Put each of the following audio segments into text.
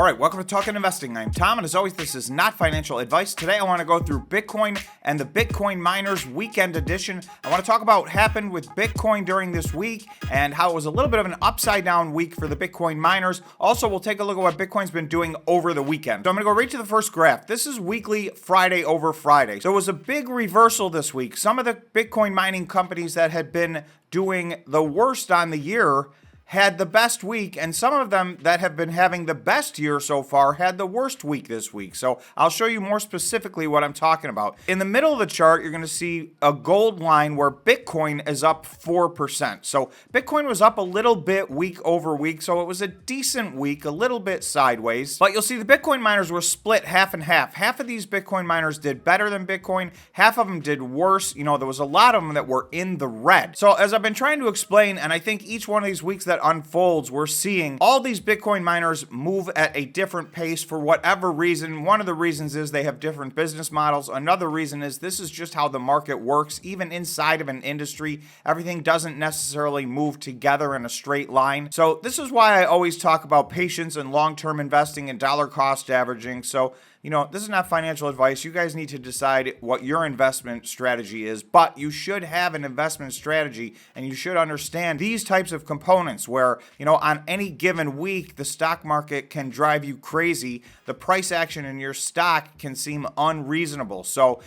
Alright, welcome to Talking Investing. I'm Tom, and as always, this is not financial advice. Today I want to go through Bitcoin and the Bitcoin miners weekend edition. I want to talk about what happened with Bitcoin during this week and how it was a little bit of an upside down week for the Bitcoin miners. Also, we'll take a look at what Bitcoin's been doing over the weekend. So I'm going to go right to the first graph. This is weekly Friday over Friday. So it was a big reversal this week. Some of the Bitcoin mining companies that had been doing the worst on the year had the best week, and some of them that have been having the best year so far had the worst week this week. So I'll show you more specifically what I'm talking about. In the middle of the chart, you're going to see a gold line where Bitcoin is up 4%. So Bitcoin was up a little bit week over week, so it was a decent week, a little bit sideways. But you'll see the Bitcoin miners were split half and half. Half of these Bitcoin miners did better than Bitcoin. Half of them did worse. You know, there was a lot of them that were in the red. So as I've been trying to explain, and I think each one of these weeks that unfolds, we're seeing all these Bitcoin miners move at a different pace for whatever reason. One of the reasons is they have different business models. Another reason is this is just how the market works. Even inside of an industry, everything doesn't necessarily move together in a straight line. So this is why I always talk about patience and long-term investing and dollar cost averaging. So you know, this is not financial advice. You guys need to decide what your investment strategy is, but you should have an investment strategy and you should understand these types of components where, you know, on any given week, the stock market can drive you crazy. The price action in your stock can seem unreasonable. So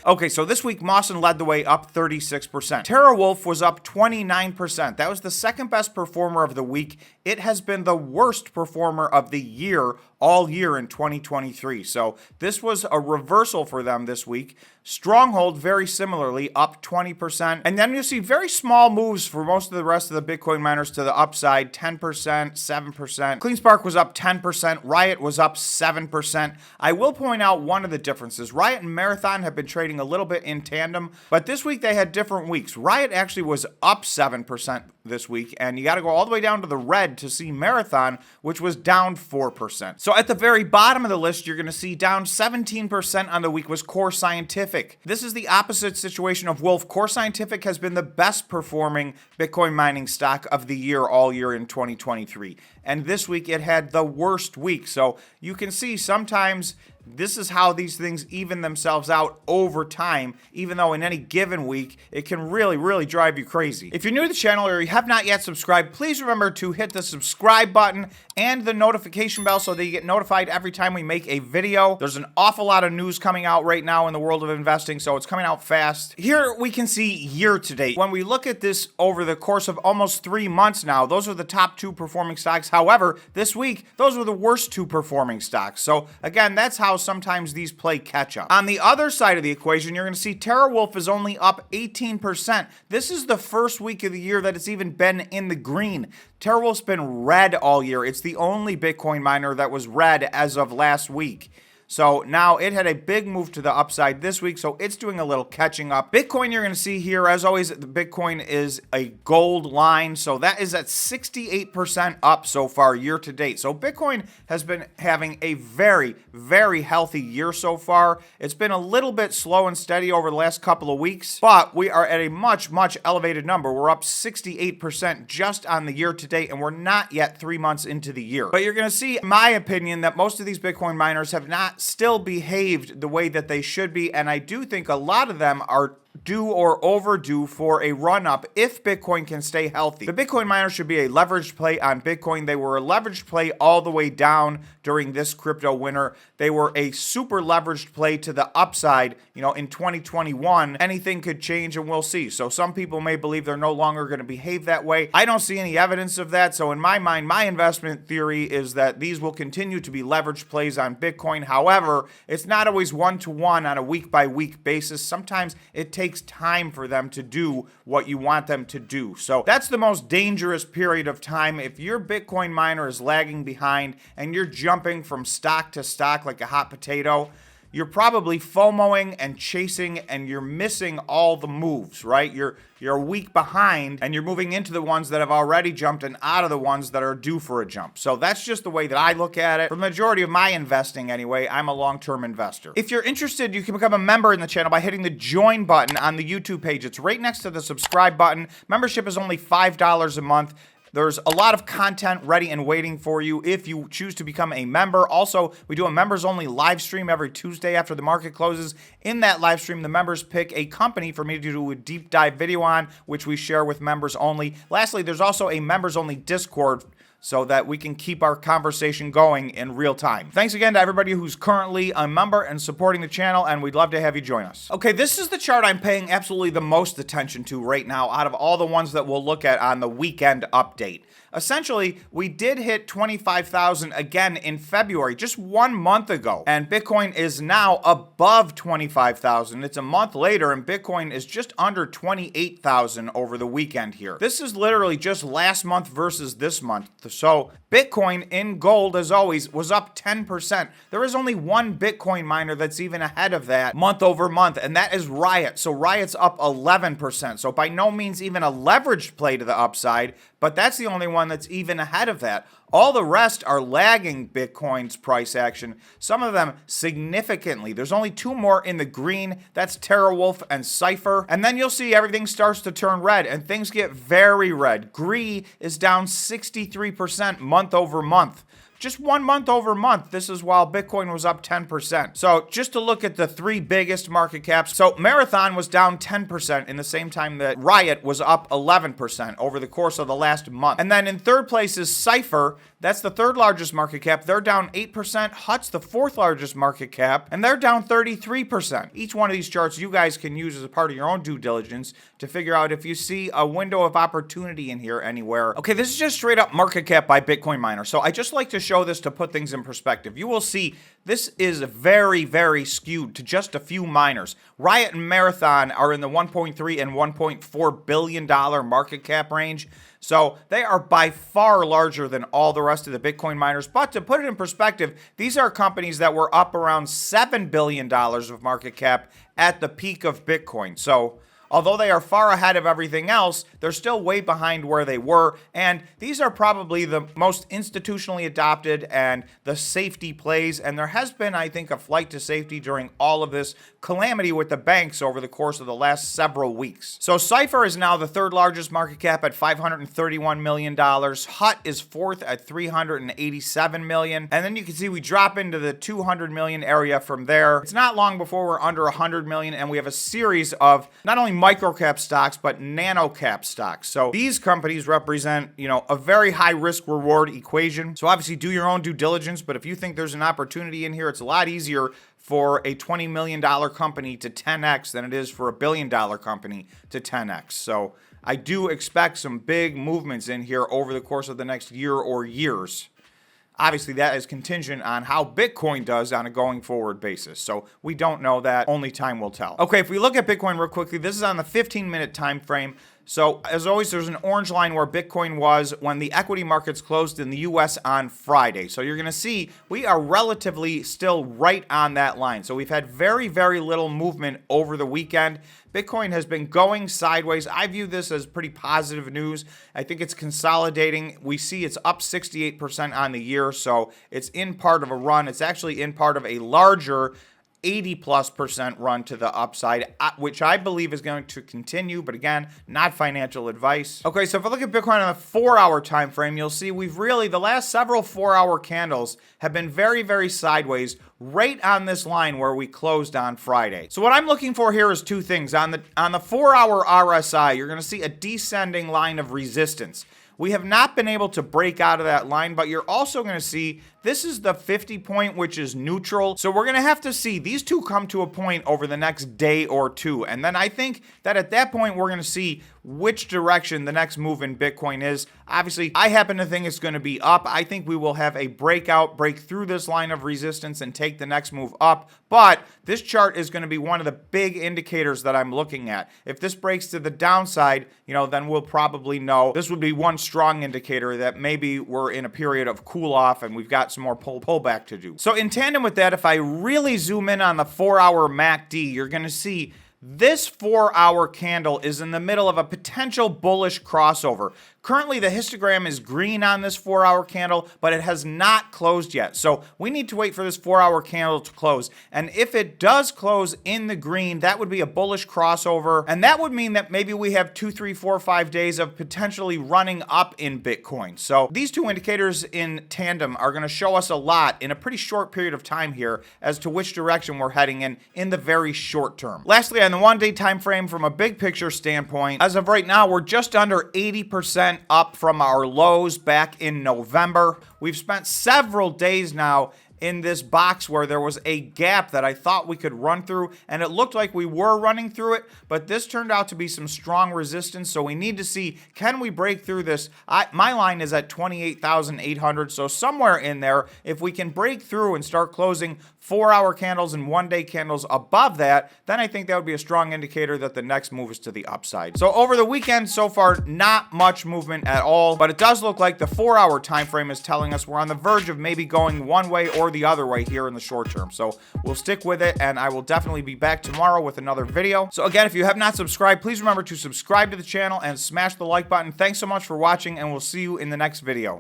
this week, Mawson led the way up 36%. TeraWulf was up 29%. That was the second best performer of the week. It has been the worst performer of the year all year in 2023. So this was a reversal for them this week. Stronghold, very similarly, up 20%. And then you see very small moves for most of the rest of the Bitcoin miners to the upside, 10%, 7%. CleanSpark was up 10%. Riot was up 7%. I will point out one of the differences. Riot and Marathon have been trading a little bit in tandem, but this week they had different weeks. Riot actually was up 7% this week, and you got to go all the way down to the red to see Marathon, which was down 4%. So at the very bottom of the list, you're going to see down 17% on the week was Core Scientific. This is the opposite situation of Wolf. Core Scientific has been the best performing Bitcoin mining stock of the year all year in 2023. And this week it had the worst week. So you can see sometimes this is how these things even themselves out over time, even though in any given week, it can really drive you crazy. If you're new to the channel or you have not yet subscribed, please remember to hit the subscribe button and the notification bell so that you get notified every time we make a video. There's an awful lot of news coming out right now in the world of investing, so it's coming out fast. Here we can see year to date. When we look at this over the course of almost 3 months now, those are the top 2 performing stocks. However, this week, those were the worst 2 performing stocks. So again, that's how sometimes these play catch up. On the other side of the equation, you're going to see TeraWulf is only up 18%. This is the first week of the year that it's even been in the green. TeraWulf's been red all year. It's the only Bitcoin miner that was red as of last week. So now it had a big move to the upside this week, so it's doing a little catching up. Bitcoin, you're going to see here, as always, the Bitcoin is a gold line, so that is at 68% up so far year to date. So Bitcoin has been having a very healthy year so far. It's been a little bit slow and steady over the last couple of weeks, but we are at a much elevated number. We're up 68% just on the year to date, and we're not yet 3 months into the year. But you're going to see, in my opinion, that most of these Bitcoin miners have not still behaved the way that they should be, and I do think a lot of them are due or overdue for a run-up if Bitcoin can stay healthy. The Bitcoin miners should be a leveraged play on Bitcoin. They were a leveraged play all the way down during this crypto winter. They were a super leveraged play to the upside. You know, in 2021, anything could change and we'll see. So some people may believe they're no longer going to behave that way. I don't see any evidence of that. So in my mind, my investment theory is that these will continue to be leveraged plays on Bitcoin. However, it's not always one-to-one on a week-by-week basis. Sometimes it takes time for them to do what you want them to do. So that's the most dangerous period of time. If your Bitcoin miner is lagging behind and you're jumping from stock to stock like a hot potato, you're probably FOMOing and chasing and you're missing all the moves, right? You're a week behind and you're moving into the ones that have already jumped and out of the ones that are due for a jump. So that's just the way that I look at it. For the majority of my investing anyway, I'm a long-term investor. If you're interested, you can become a member in the channel by hitting the join button on the YouTube page. It's right next to the subscribe button. Membership is only $5 a month. There's a lot of content ready and waiting for you if you choose to become a member. Also, we do a members-only live stream every Tuesday after the market closes. In that live stream, the members pick a company for me to do a deep dive video on, which we share with members only. Lastly, there's also a members-only Discord so that we can keep our conversation going in real time. Thanks again to everybody who's currently a member and supporting the channel, and we'd love to have you join us. Okay, this is the chart I'm paying absolutely the most attention to right now out of all the ones that we'll look at on the weekend update. Essentially, we did hit 25,000 again in February, just 1 month ago, and Bitcoin is now above 25,000. It's a month later, and Bitcoin is just under 28,000 over the weekend here. This is literally just last month versus this month. So Bitcoin in gold, as always, was up 10%. There is only one Bitcoin miner that's even ahead of that month over month, and that is Riot. So Riot's up 11%. So by no means even a leveraged play to the upside, but that's the only one that's even ahead of that. All the rest are lagging Bitcoin's price action, some of them significantly. There's only two more in the green. That's TeraWulf and Cypher. And then you'll see everything starts to turn red, and things get very red. GREE is down 63% month over month. Just 1 month over month. This is while Bitcoin was up 10%. So just to look at the three biggest market caps. So Marathon was down 10% in the same time that Riot was up 11% over the course of the last month. And then in third place is Cypher. That's the third largest market cap. They're down 8%. HUT's the fourth largest market cap, and they're down 33%. Each one of these charts you guys can use as a part of your own due diligence to figure out if you see a window of opportunity in here anywhere. Okay, this is just straight up market cap by Bitcoin miner. So I just like to show this to put things in perspective. You will see this is very, very skewed to just a few miners. Riot and Marathon are in the 1.3 and 1.4 billion dollar market cap range. So they are by far larger than all the rest of the Bitcoin miners. But to put it in perspective, these are companies that were up around $7 billion of market cap at the peak of Bitcoin. So although they are far ahead of everything else, they're still way behind where they were. And these are probably the most institutionally adopted and the safety plays. And there has been, I think, a flight to safety during all of this calamity with the banks over the course of the last several weeks. So Cypher is now the third largest market cap at $531 million. HUT is fourth at $387 million. And then you can see we drop into the 200 million area from there. It's not long before we're under 100 million, and we have a series of not only microcap stocks, but nano cap stocks. So these companies represent, a very high risk reward equation. So obviously do your own due diligence, but if you think there's an opportunity in here, it's a lot easier for a $20 million company to 10x than it is for a $1 billion company to 10x. So I do expect some big movements in here over the course of the next year or years. Obviously, that is contingent on how Bitcoin does on a going forward basis. So we don't know that. Only time will tell. Okay, if we look at Bitcoin real quickly, this is on the 15-minute time frame. So as always, there's an orange line where Bitcoin was when the equity markets closed in the US on Friday. So you're going to see we are relatively still right on that line. So we've had very, very little movement over the weekend. Bitcoin has been going sideways. I view this as pretty positive news. I think it's consolidating. We see it's up 68% on the year. So it's in part of a run. It's actually in part of a larger 80+% run to the upside, which I believe is going to continue, but again, not financial advice. Okay, so if I look at Bitcoin on a 4-hour time frame, you'll see we've really, the last several 4-hour candles have been very, very sideways, right on this line where we closed on Friday. So what I'm looking for here is two things. On the 4-hour RSI, you're going to see a descending line of resistance. We have not been able to break out of that line, but you're also going to see this is the 50 point, which is neutral. So we're going to have to see these two come to a point over the next day or two. And then I think that at that point, we're going to see which direction the next move in Bitcoin is. Obviously, I happen to think it's going to be up. I think we will have a break through this line of resistance and take the next move up. But this chart is going to be one of the big indicators that I'm looking at. If this breaks to the downside, then we'll probably know. This would be one strong indicator that maybe we're in a period of cool off and we've got some more pullback to do. So in tandem with that, if I really zoom in on the 4-hour MACD, you're going to see this 4-hour candle is in the middle of a potential bullish crossover. Currently, the histogram is green on this 4-hour candle, but it has not closed yet. So we need to wait for this 4-hour candle to close. And if it does close in the green, that would be a bullish crossover. And that would mean that maybe we have 2, 3, 4, 5 days of potentially running up in Bitcoin. So these two indicators in tandem are going to show us a lot in a pretty short period of time here as to which direction we're heading in the very short term. Lastly, on the 1-day time frame, from a big picture standpoint, as of right now, we're just under 80% up from our lows back in November. We've spent several days now in this box where there was a gap that I thought we could run through, and it looked like we were running through it, but this turned out to be some strong resistance. So we need to see, can we break through this? My line is at 28,800, so somewhere in there, if we can break through and start closing 4-hour candles and 1-day candles above that, then I think that would be a strong indicator that the next move is to the upside. So over the weekend so far, not much movement at all, but it does look like the 4-hour time frame is telling us we're on the verge of maybe going one way or the other way here in the short term. So we'll stick with it, and I will definitely be back tomorrow with another video. So again, if you have not subscribed, please remember to subscribe to the channel and smash the like button. Thanks so much for watching, and we'll see you in the next video.